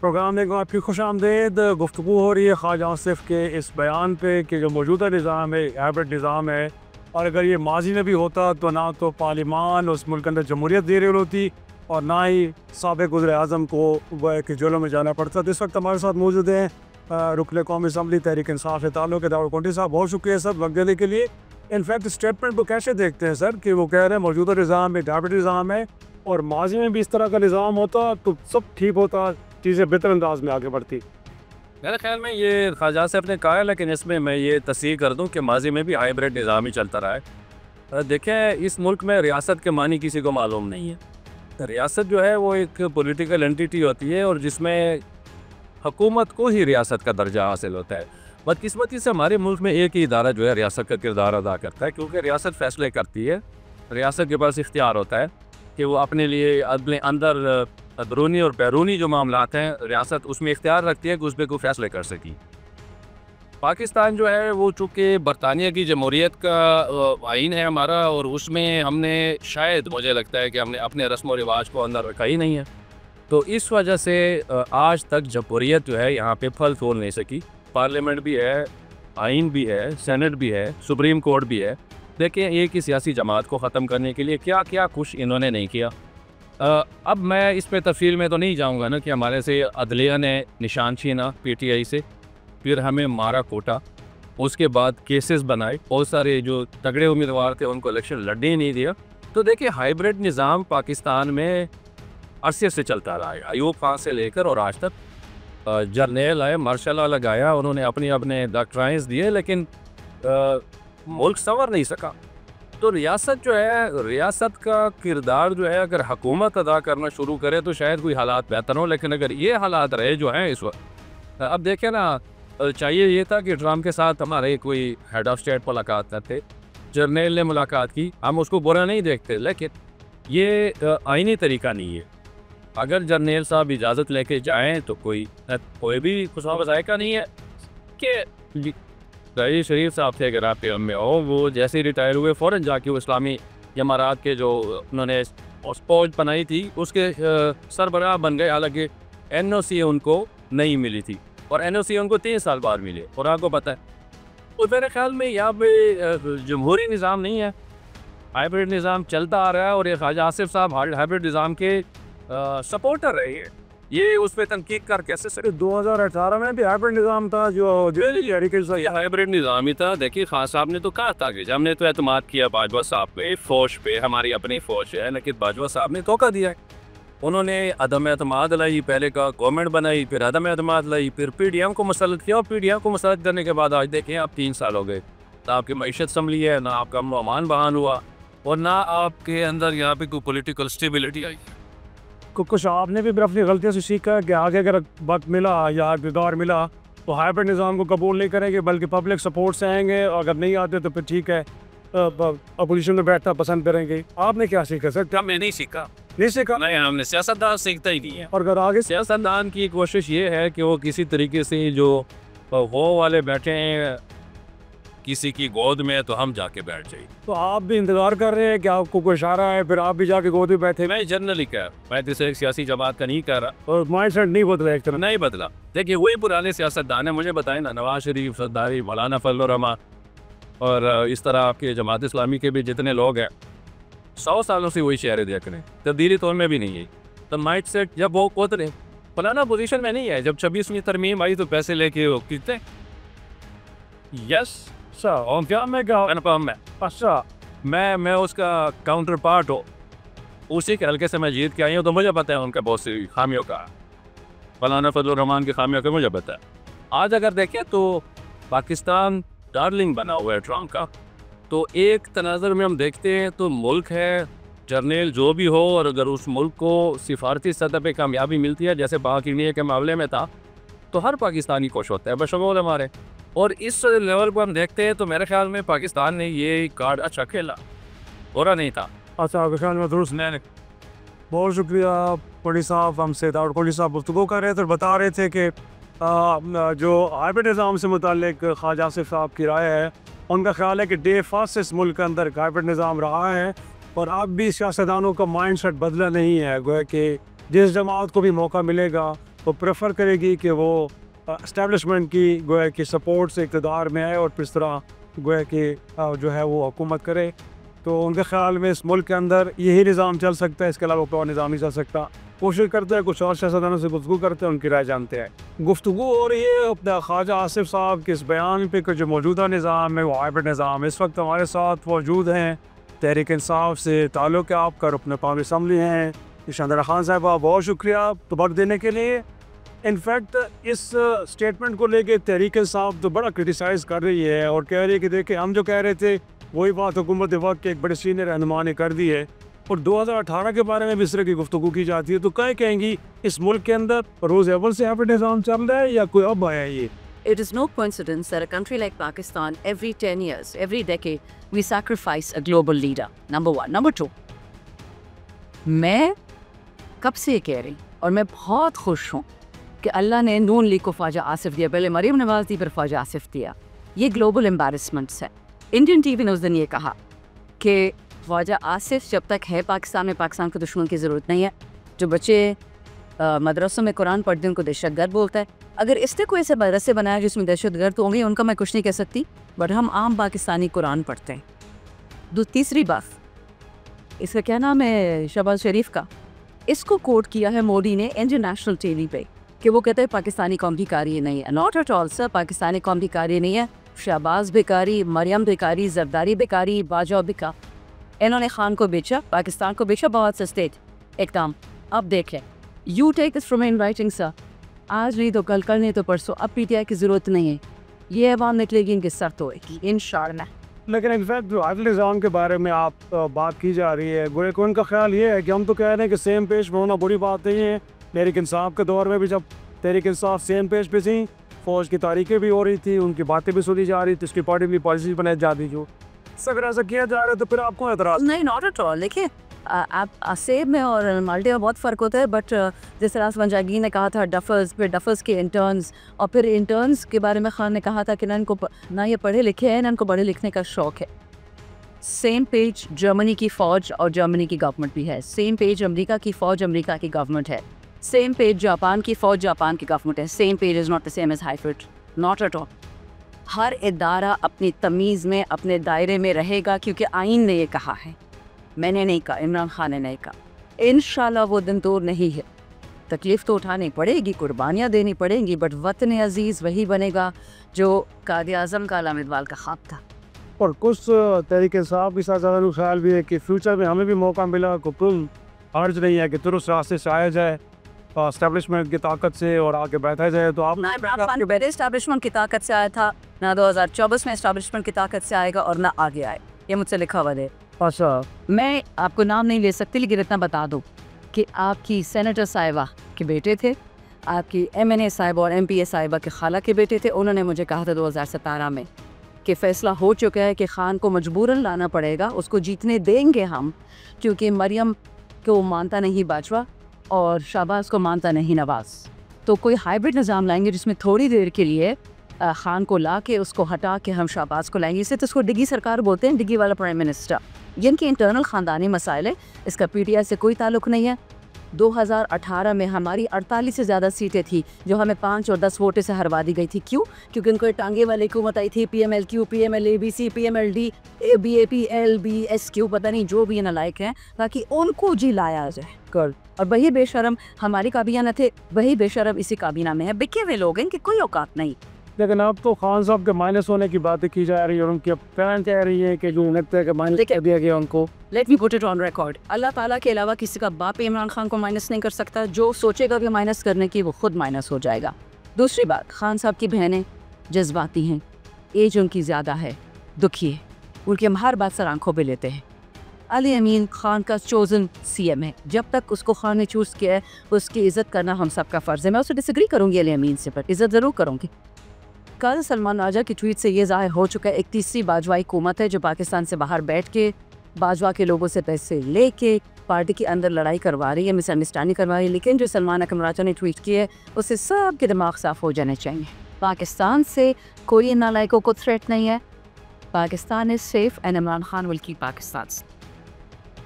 Programme में आपकी खुशामदीद। गुफ्तगू हो रही है ख्वाजा आसिफ के इस बयान पे कि जो मौजूदा निज़ाम है हाइब्रिड निज़ाम है, और अगर ये माजी में भी होता तो ना तो पार्लिमान उस मुल्क के अंदर जमहूरियत दे रही होती और ना ही साबिक़ वज़ीर आज़म को वह कि जेलों में जाना पड़ता। तो इस वक्त हमारे साथ मौजूद हैं रुकन कौमी असम्बली तहरीक इंसाफ से ताल्लुक़ है दाऊद कोंटी साहब। बहुत शुक्रिया सर वक्त देने के लिए। इनफैक्ट स्टेटमेंट को कैसे देखते हैं सर कि वो कह रहे हैं मौजूदा निज़ाम एक हाइब्रिड निज़ाम है और माजी में भी इस तरह का निज़ाम होता तो सब ठीक होता, चीज़ें बेहतर अंदाज में आगे बढ़ती। मेरे ख्याल में ये ख्वाजा साहब ने कहा है, लेकिन इसमें मैं ये तस्दीक कर दूं कि माजी में भी हाइब्रिड निज़ाम ही चलता रहा है। देखें, इस मुल्क में रियासत के मानी किसी को मालूम नहीं है। रियासत जो है वो एक पॉलिटिकल एंटिटी होती है और जिसमें हुकूमत को ही रियासत का दर्जा हासिल होता है। बदकिस्मती से हमारे मुल्क में एक ही इदारा जो है रियासत का किरदार अदा करता है, क्योंकि रियासत फ़ैसले करती है। रियासत के पास इख्तियार होता है कि वो अपने लिए अपने अंदर अंदरूनी और बैरूनी जो मामलात हैं रियासत उसमें इख्तियार रखती है कि उस पर कोई फ़ैसले कर सकी। पाकिस्तान जो है वो चूँकि बरतानिया की जमहूरियत का आइन है हमारा, और उसमें हमने शायद मुझे लगता है कि हमने अपने रस्म व रिवाज को अंदर रखा ही नहीं है, तो इस वजह से आज तक जमहूरियत जो है यहाँ पे फल फूल नहीं सकी। पार्लियामेंट भी है, आइन भी है, सेनेट भी है, सुप्रीम कोर्ट भी है। देखिए, एक ही सियासी जमात को ख़त्म करने के लिए क्या क्या कुछ इन्होंने नहीं किया। अब मैं इस पे तफसील में तो नहीं जाऊंगा ना कि हमारे से अदलिया ने निशान छीना PTI से, फिर हमें मारा कोटा, उसके बाद केसेस बनाए, बहुत सारे जो तगड़े उम्मीदवार थे उनको इलेक्शन लड़ने ही नहीं दिया। तो देखिए, हाइब्रिड निज़ाम पाकिस्तान में अरसे से चलता रहा है, अयूब खान से लेकर और आज तक। जर्नल आए, मार्शल लॉ लगाया, उन्होंने अपने डॉक्ट्राइंस दिए, लेकिन मुल्क संवर नहीं सका। तो रियासत जो है, रियासत का किरदार जो है अगर हुकूमत अदा करना शुरू करे तो शायद कोई हालात बेहतर हो, लेकिन अगर ये हालात रहे जो हैं इस वक्त, अब देखें ना, चाहिए ये था कि ट्रम्प के साथ हमारे कोई हेड ऑफ स्टेट मुलाकात करते, जर्नल ने मुलाकात की, हम उसको बुरा नहीं देखते, लेकिन ये आईनी तरीका नहीं है। अगर जर्नल साहब इजाज़त लेके जाएँ तो कोई भी खुशा जायका नहीं है कि रईस शरीफ साहब थे अगर आप में हो, वो जैसे ही रिटायर हुए फ़ौरन जाके वो इस्लामी इमारात के जो उन्होंने फौज बनाई थी उसके सरबराह बन गए। हालांकि NOC उनको नहीं मिली थी और NOC उनको 3 साल बाद मिले, और आपको पता है। तो मेरे ख्याल में यहाँ पे जमहूरी निज़ाम नहीं है, हाइब्रिड निज़ाम चलता आ रहा है, और ये ख्वाजा आसिफ साहब हाइब्रिड निज़ाम के सपोर्टर रहे हैं। ये उस पर तनकीद कर कैसे सके। 2018 में भी हाइब्रिड निज़ाम था जो हाइब्रिड निज़ाम ही था। देखिए, खान साहब ने तो कहा था कि हमने तो एतमाद किया बाजवा साहब पे, फ़ौज पे, हमारी अपनी फ़ौज है, लेकिन बाजवा साहब ने धोखा दिया है। उन्होंने अदम एतमाद लाई, पहले का गवर्नमेंट बनाई, फिर अदम एतमाद लाई, फिर PDM को मुसल्लत किया, और PDM को मुसल्लत करने के बाद आज देखें आप 3 साल हो गए, ना आपकी मईशत संभली है, ना आपका अमान बहान हुआ, और ना आपके अंदर यहाँ पे कोई पोलिटिकल स्टेबिलिटी आई। कुछ आपने भी अपनी गलतियों से सीखा कि आगे अगर वक्त मिला या इक़्तिदार मिला तो हाइब्रिड निज़ाम को कबूल नहीं करेंगे, बल्कि पब्लिक सपोर्ट से आएंगे, और अगर नहीं आते तो फिर ठीक है, अपोजिशन में बैठना पसंद करेंगे। आपने क्या सीखा सर? क्या मैं नहीं सीखा? नहीं सीखा? नहीं, हमने सियासतदान सीखता ही नहीं है। और अगर आगे सियासतदान की कोशिश ये है कि वो किसी तरीके से जो वो वाले बैठे हैं किसी की गोद में, तो हम जाके बैठ जाइए। तो आप भी इंतजार कर रहे हैं कि आपको कोई इशारा है फिर आप भी जाके गोद में बैठे? मैं जनरली कह, मैं किसी एक सियासी जमात का नहीं कह रहा, और माइंड सेट नहीं बदला, एक तरह नहीं बदला। देखिए, वही पुराने सियासतदान है, मुझे बताएं ना, नवाज शरीफ, सरदारी, मौलाना फजल रहमान, और इस तरह आपके जमात इस्लामी के भी जितने लोग हैं, 100 सालों से वही चेहरे देख रहे हैं, तब्दीली तौर में भी नहीं है। तो माइंड सेट जब वो उतरे, फलाना पोजीशन में नहीं है, जब 26वीं तरमीम आई तो पैसे लेके वो कितने। यस सर, क्या मैं अच्छा मैं उसका काउंटर पार्ट हो, उसी के हल्के से मैं जीत के आई हूँ, तो मुझे पता है उनका बहुत सी खामियों का, फलाना फजल रहमान की खामियों का मुझे पता है। आज अगर देखें तो पाकिस्तान डार्लिंग बना हुआ है ट्रम्प का, तो एक तनाज़र में हम देखते हैं तो मुल्क है, जर्नल जो भी हो, और अगर उस मुल्क को सिफारती सतह पे कामयाबी मिलती है जैसे पाक इंडिया के मामले में था, तो हर पाकिस्तानी खुश होता है, बशमूल हमारे। और इस लेवल पर हम देखते हैं तो मेरे ख्याल में पाकिस्तान ने ये कार्ड अच्छा खेला, बुरा नहीं था। अच्छा, आपके ख्याल में दुरुस्त नहीं? बहुत शुक्रिया कोंटी साहब। हमसे दाऊद कोंटी साहब गुफ्तगू कर रहे थे और बता रहे थे कि जो हाइब्रिड निज़ाम से मुताल्लिक ख्वाजा आसिफ साहब की राय है, उनका ख्याल है कि डे फर्स्ट इस मुल्क के अंदर हाइब्रिड निज़ाम रहा है, और अब भी सियासतदानों का माइंड सेट बदला नहीं है। गोया कि जिस जमात को भी मौका मिलेगा वो प्रेफर करेगी कि वो इस्टेब्लिशमेंट की गोया की सपोर्ट से इक़्तिदार में आए और फिर इस तरह गोया कि जो है वो हुकूमत करे। तो उनके ख़्याल में इस मुल्क के अंदर यही निज़ाम चल सकता है, इसके अलावा कोई और निज़ाम नहीं चल सकता। कोशिश करते हैं, कुछ और सियासतदानों से गुफ्तगू करते हैं, उनकी राय जानते हैं। गुफ्तगू हो रही है अपना ख्वाजा आसिफ साहब के इस बयान पे कि जो मौजूदा निज़ाम है वो हाइब्रिड निज़ाम है। इस वक्त हमारे साथ मौजूद हैं तहरीक इंसाफ से ताल्लुक़ है आपका, अपने पार्टी असम्बली हैं निशांदरा खान साहब, बहुत शुक्रिया तो वक्त देने के लिए। इनफैक्ट इस स्टेटमेंट को लेके तहरीक इंसाफ तो बड़ा क्रिटिसाइज़ कर रही है और कह रही है कि देखिए हम जो कह रहे थे वही बात हुकूमत वक्त के एक बड़े सीनियर रहनुमा ने कर दी है और 2018 के बारे में भी इस तरह की गुफ्तगू की जाती है। तो क्या कहेंगी, इस मुल्क के अंदर रोज़ अव्वल से हाइब्रिड निज़ाम चल रहा है या कोई अब आया है ये? It is no coincidence that a country like Pakistan, every 10 years, every decade, we sacrifice a global leader. Number one. Number two, मैं कब से ये कह रही और मैं बहुत खुश हूँ कि अल्लाह ने नून लीग को ख्वाजा आसिफ दिया, पहले मरीम नवाज दी, फिर ख्वाजा आसिफ दिया। ये ग्लोबल एम्बेरसमेंट्स है। इंडियन टीवी ने उस दिन ये कहा कि ख्वाजा आसिफ जब तक है पाकिस्तान में, पाकिस्तान को दुश्मन की ज़रूरत नहीं है। जो बच्चे मदरसों में कुरान पढ़ते हैं उनको दहशतगर्द बोलता है। अगर इसने कोई ऐसे मदरसे बनाया जिसमें दहशतगर्द होंगे, उनका मैं कुछ नहीं कह सकती, बट हम आम पाकिस्तानी कुरान पढ़ते हैं। तीसरी बात, इसका क्या नाम है, शहबाज शरीफ का, इसको कोट किया है मोदी ने इंटरनेशनल टीवी पे कि वो कहते हैं पाकिस्तानी कौम की कारी नहीं है। Not at all sir, Pakistani कौम की कारी नहीं है। शहबाज बेकारी, मरियम बेकारी, जरदारी बेकारी, बाजवा बिका, इन्होंने खान को बेचा, पाकिस्तान को बेचा बहुत सस्ते एकदम। अब देख लें, you take this from in writing sir, आज नहीं तो कल, कल नहीं तो परसों, अब पीटीआई की ज़रूरत नहीं है। ये अवाम निकलेगी, इनकी सर होएगी इंशाअल्लाह। लेकिन इनफैक्ट जो हाइब्रिड निज़ाम के बारे में आप बात की जा रही है, गोया उनका ख्याल ये है कि हम तो कह रहे हैं कि सेम पेज में होना बुरी बात नहीं है। तहरीक इंसाफ के दौर में भी जब तहरीक इंसाफ सेम पेज पे थी, फ़ौज की तारीखें भी हो रही थी, उनकी बातें भी सुनी जा रही थी, उसकी पार्टी भी पॉलिसी बनाई जा रही थी। अगर ऐसा किया जा रहा है तो फिर आपको एतराज़? नहीं, नॉट एट ऑल। देखिए, आप सेब में और माल्टे में बहुत फ़र्क होता है, बट जिस रास वंजागी ने कहा था डफर्स, फिर डफर्स के इंटर्न्स, और फिर इंटर्न्स के बारे में खान ने कहा था कि ना इनको ना ये पढ़े लिखे हैं ना इनको पढ़े लिखने का शौक़ है। सेम पेज जर्मनी की फ़ौज और जर्मनी की गवर्नमेंट भी है। सेम पेज अमेरिका की फ़ौज अमेरिका की गवर्नमेंट है। सेम पेज जापान की फ़ौज जापान की गवर्नमेंट है। Same page is not the same as hybrid, not at all. हर इदारा अपनी तमीज़ में, अपने दायरे में रहेगा, क्योंकि आइन ने ये कहा है, मैंने नहीं कहा, इमरान खान ने नहीं कहा। इंशाल्लाह वो दिन दूर नहीं है। तकलीफ़ तो उठानी पड़ेगी, कुर्बानियाँ देनी पड़ेंगी, बट वतन अजीज़ वही बनेगा जो कायद-ए-आज़म का अलामा इक़बाल का ख्वाब था। और कुछ तरीके साहब के साथ ज़्यादा ख्याल भी है कि फ्यूचर में हमें भी मौका मिला, कोई हर्ज नहीं है कि दुरुस्त रास्ते से आया जाए, एस्टेब्लिशमेंट की ताकत से और आगे बैठा जाए। तो आप ना इमरान खान एस्टेब्लिशमेंट की ताकत से आया था, ना 2024 में एस्टेब्लिशमेंट की ताकत से आएगा, और ना आगे आए। ये मुझसे लिखा हुआ है। अच्छा, मैं आपको नाम नहीं ले सकती, लेकिन इतना बता दूं कि आपकी सेनेटर साहिबा के बेटे थे, आपकी MNA साहिबा और MPA साहिबा के खाला के बेटे थे। उन्होंने मुझे कहा था 2017 में कि फ़ैसला हो चुका है कि खान को मजबूरन लाना पड़ेगा, उसको जीतने देंगे हम, क्योंकि मरियम को मानता नहीं बाजवा और शहबाज को मानता नहीं नवाज। तो कोई हाइब्रिड निज़ाम लाएंगे जिसमें थोड़ी देर के लिए खान को ला के उसको हटा के हम शहबाज को लाएंगे। इसे तो उसको डिगी सरकार बोलते हैं, डिगी वाला प्राइम मिनिस्टर। ये इनके इंटरनल ख़ानदानी मसाइल है, इसका PTI से कोई ताल्लुक़ नहीं है। 2018 में हमारी 48 से ज़्यादा सीटें थी जो हमें 5 और 10 वोटे से हरवा दी गई थी। क्यों? क्योंकि उनको टांगे वाली हुकूमत आई थी, PMLQ, PMLABC, PMLD, BAP, LBSQ, पता नहीं जो भी नालायक हैं, ताकि उनको जी लाया जाए कर। और वही बेशरम हमारी काबीना थे, वही बेशरम इसी काबीना में है। बिके हुए लोग हैं कि कोई औकात नहीं। लेकिन अब तो खान साहब के माइनस होने की बातें की जा रही है और उनकी पैन कह रही है कि जो लगता है कि माइनस कर दिया गया उनको। Let me put it on record, Allah ताला के अलावा किसी का बाप इमरान खान को माइनस नहीं कर सकता। जो सोचेगा कि माइनस करने की, वो खुद माइनस हो जाएगा। दूसरी बात, खान साहब की बहनें जज्बाती हैं, एज उनकी ज़्यादा है, दुखी है, उनकी हम हर बात सर आंखों पर लेते हैं। अली अमीन खान का चोजन CM है, जब तक उसको खान ने चूज़ किया है उसकी इज़्ज़त करना हम सब का फ़र्ज़ है। मैं उससे डिसएग्री करूँगी अली अमीन से, पर इज़्ज़त ज़रूर करूँगी। कल सलमान राजा की ट्वीट से ये ज़ाहिर हो चुका है, एक तीसरी बाजवाई हुकूमत है जो पाकिस्तान से बाहर बैठ के बाजवा के लोगों से पैसे लेके पार्टी के अंदर लड़ाई करवा रही है, मिसअंडरस्टैंडिंग करवा रही है। लेकिन जो सलमान अकरम राजा ने ट्वीट किया है उससे सब के दिमाग साफ़ हो जाने चाहिए। पाकिस्तान से कोई नालायकों को थ्रेट नहीं है। Pakistan is safe and Imran Khan will keep Pakistan.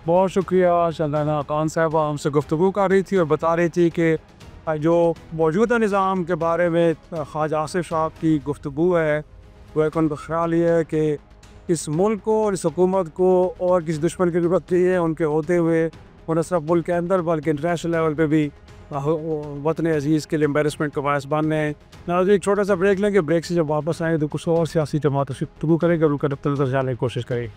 बहुत शुक्रिया। शहनाज़ खान साहब हमसे गुफ्तगू कर रही थी और बता रही थी कि जो मौजूदा निज़ाम के बारे में ख्वाजा आसिफ साहब की गुफ्तगू है, वो एक उनका ख्याल ये है कि इस मुल्क को और इस हुकूमत को और किसी दुश्मन की ज़रूरत नहीं है। उनके होते हुए वो न सिर्फ मुल्क के अंदर बल्कि इंटरनेशनल लेवल पे भी वतन अजीज़ के लिए एम्बेरसमेंट का बायस बन रहे हैं। ना एक छोटा सा ब्रेक लेंगे, ब्रेक से जब वापस आएँ तो कुछ और सियासी जमात से गुफ्तगू करेंगे और उनका नक्ता नज़र जानने की कोशिश करेंगे।